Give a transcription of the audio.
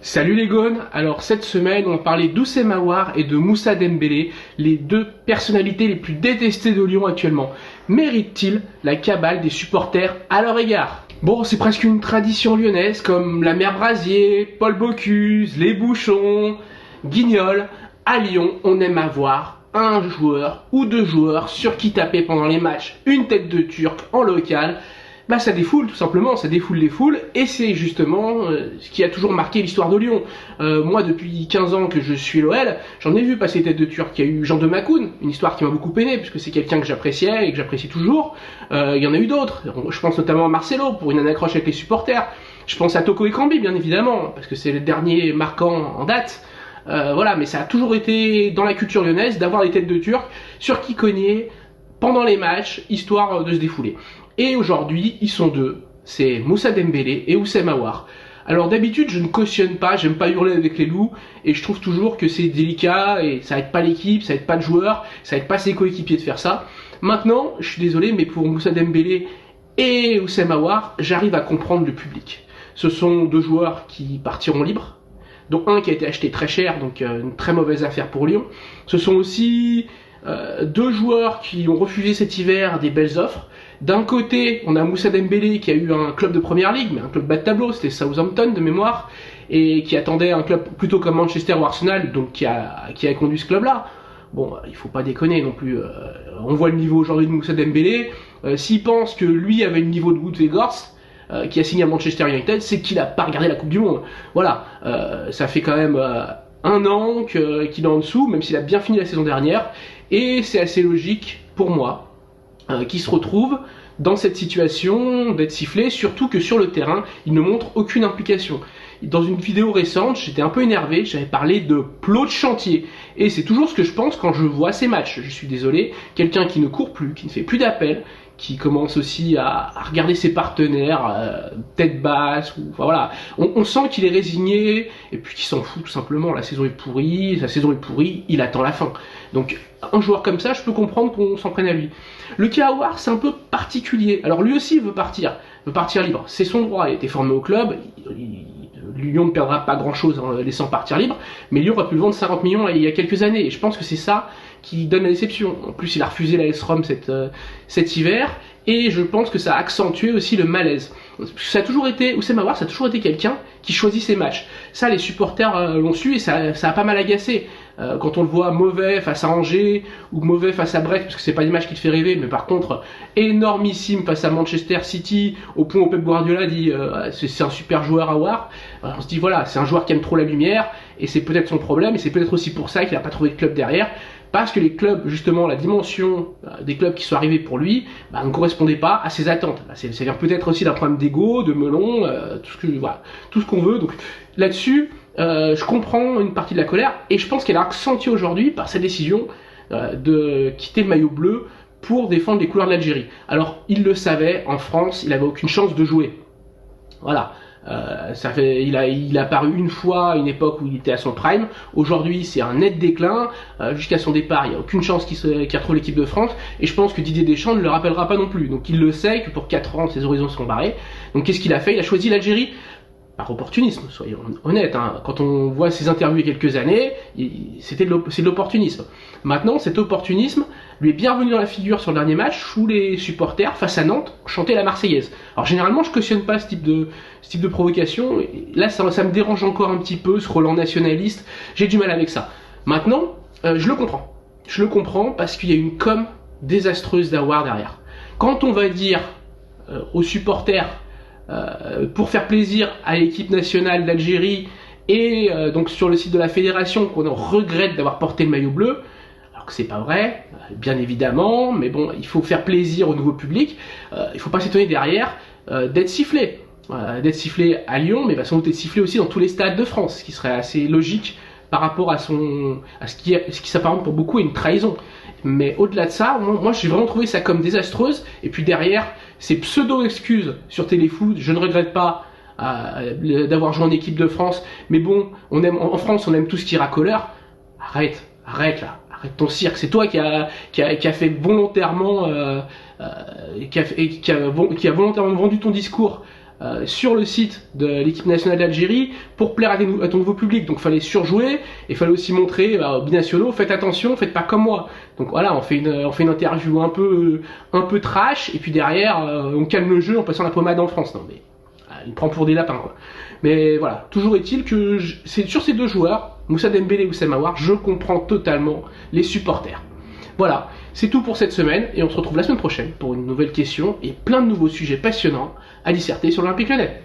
Salut les gones. Alors cette semaine on va parler d'Oussem Aouar et de Moussa Dembélé, les deux personnalités les plus détestées de Lyon actuellement. Méritent-ils la cabale des supporters à leur égard? Bon, c'est presque une tradition lyonnaise comme la mère Brasier, Paul Bocuse, les Bouchons, Guignol. À Lyon, on aime avoir un joueur ou deux joueurs sur qui taper pendant les matchs, une tête de Turc en local. Bah ça défoule tout simplement, ça défoule les foules et c'est justement ce qui a toujours marqué l'histoire de Lyon. Moi depuis 15 ans que je suis l'OL, j'en ai vu passer tête de Turc. Il y a eu Jean de Macoun, une histoire qui m'a beaucoup peiné puisque c'est quelqu'un que j'appréciais et que j'apprécie toujours. Il y en a eu d'autres, je pense notamment à Marcelo pour une accroche avec les supporters. Je pense à Toko Ekambi bien évidemment parce que c'est le dernier marquant en date. Voilà, mais ça a toujours été dans la culture lyonnaise d'avoir des têtes de Turc sur qui cogner pendant les matchs, histoire de se défouler. Et aujourd'hui, ils sont deux, c'est Moussa Dembélé et Oussem Aouar. Alors d'habitude, je ne cautionne pas, j'aime pas hurler avec les loups, et je trouve toujours que c'est délicat, et ça aide pas l'équipe, ça aide pas le joueur, ça aide pas ses coéquipiers de faire ça. Maintenant, je suis désolé, mais pour Moussa Dembélé et Oussem Aouar, j'arrive à comprendre le public. Ce sont deux joueurs qui partiront libres, dont un qui a été acheté très cher, donc une très mauvaise affaire pour Lyon. Ce sont aussi deux joueurs qui ont refusé cet hiver des belles offres. D'un côté, on a Moussa Dembélé qui a eu un club de première ligue, mais un club bas de tableau, c'était Southampton de mémoire, et qui attendait un club plutôt comme Manchester ou Arsenal, donc qui a conduit ce club-là. Bon, il faut pas déconner non plus. On voit le niveau aujourd'hui de Moussa Dembélé. S'il pense que lui avait le niveau de Wout Weghorst, qui a signé à Manchester United, c'est qu'il a pas regardé la Coupe du Monde. Voilà, ça fait quand même un an qu'il est en dessous, même s'il a bien fini la saison dernière, et c'est assez logique pour moi qui se retrouve dans cette situation d'être sifflé, surtout que sur le terrain, il ne montre aucune implication. Dans une vidéo récente, j'étais un peu énervé, j'avais parlé de plot de chantier. Et c'est toujours ce que je pense quand je vois ces matchs. Je suis désolé, quelqu'un qui ne court plus, qui ne fait plus d'appels, qui commence aussi à regarder ses partenaires tête basse, ou, enfin, voilà. On sent qu'il est résigné, et puis qu'il s'en fout tout simplement. La saison est pourrie, sa saison est pourrie, il attend la fin. Donc un joueur comme ça, je peux comprendre qu'on s'en prenne à lui. Le cas Aouar, c'est un peu particulier. Alors lui aussi veut partir libre. C'est son droit, il a été formé au club, Lyon ne perdra pas grand chose en laissant partir libre, mais Lyon aurait pu le vendre 50 millions il y a quelques années, et je pense que c'est ça qui donne la déception. En plus, il a refusé la AS Rome cet hiver, et je pense que ça a accentué aussi le malaise. Ça a toujours été, Oussem Aouar, ça a toujours été quelqu'un qui choisit ses matchs. Ça, les supporters l'ont su, et ça a pas mal agacé. Quand on le voit mauvais face à Angers, ou mauvais face à Brest, parce que c'est pas l'image qui te fait rêver, mais par contre, énormissime face à Manchester City, au point où Pep Guardiola dit c'est un super joueur Aouar. On se dit voilà, c'est un joueur qui aime trop la lumière, et c'est peut-être son problème, et c'est peut-être aussi pour ça qu'il n'a pas trouvé de club derrière, parce que les clubs, justement, la dimension des clubs qui sont arrivés pour lui, ne correspondait pas à ses attentes. Ça vient peut-être aussi d'un problème d'ego, de melon, tout ce qu'on veut. Donc là-dessus, je comprends une partie de la colère, et je pense qu'elle a accentué aujourd'hui par sa décision de quitter le maillot bleu pour défendre les couleurs de l'Algérie. Alors, il le savait, en France, il n'avait aucune chance de jouer. Voilà. Il a apparu une fois à une époque où il était à son prime. Aujourd'hui, c'est un net déclin. Jusqu'à son départ, il n'y a aucune chance qu'il retrouve l'équipe de France. Et je pense que Didier Deschamps ne le rappellera pas non plus. Donc il le sait que pour 4 ans, ses horizons sont barrés. Donc qu'est-ce qu'il a fait? Il a choisi l'Algérie. Par opportunisme, soyons honnêtes. Quand on voit ses interviews il y a quelques années, c'est de l'opportunisme. Maintenant, cet opportunisme lui est bien revenu dans la figure sur le dernier match où les supporters, face à Nantes, chantaient la Marseillaise. Alors généralement, je cautionne pas ce type de provocation. Là, ça me dérange encore un petit peu, ce relent nationaliste. J'ai du mal avec ça. Maintenant, je le comprends. Je le comprends parce qu'il y a une com désastreuse d'Aouar derrière. Quand on va dire aux supporters pour faire plaisir à l'équipe nationale d'Algérie et donc sur le site de la fédération qu'on regrette d'avoir porté le maillot bleu, alors que c'est pas vrai, bien évidemment, mais bon, il faut faire plaisir au nouveau public, il faut pas s'étonner derrière d'être sifflé. D'être sifflé à Lyon, mais sans doute être sifflé aussi dans tous les stades de France, ce qui serait assez logique par rapport à ce qui s'apparente pour beaucoup à une trahison. Mais au-delà de ça, moi j'ai vraiment trouvé ça comme désastreuse. Et puis derrière, ces pseudo-excuses sur Téléfoot, je ne regrette pas d'avoir joué en équipe de France, mais bon, en France on aime tout ce qui est racoleur. Arrête là, arrête ton cirque. C'est toi qui a fait volontairement, qui a volontairement vendu ton discours sur le site de l'équipe nationale d'Algérie pour plaire à ton nouveau public. Donc fallait surjouer et fallait aussi montrer aux binationaux, faites attention, faites pas comme moi. Donc voilà, on fait une interview un peu trash et puis derrière on calme le jeu en passant la pommade en France. Non mais il prend pour des lapins quoi. Mais voilà, toujours est-il que c'est sur ces deux joueurs, Moussa Dembélé et Oussama Aouar, je comprends totalement les supporters. Voilà, c'est tout pour cette semaine et on se retrouve la semaine prochaine pour une nouvelle question et plein de nouveaux sujets passionnants à disserter sur l'Olympique Lyonnais.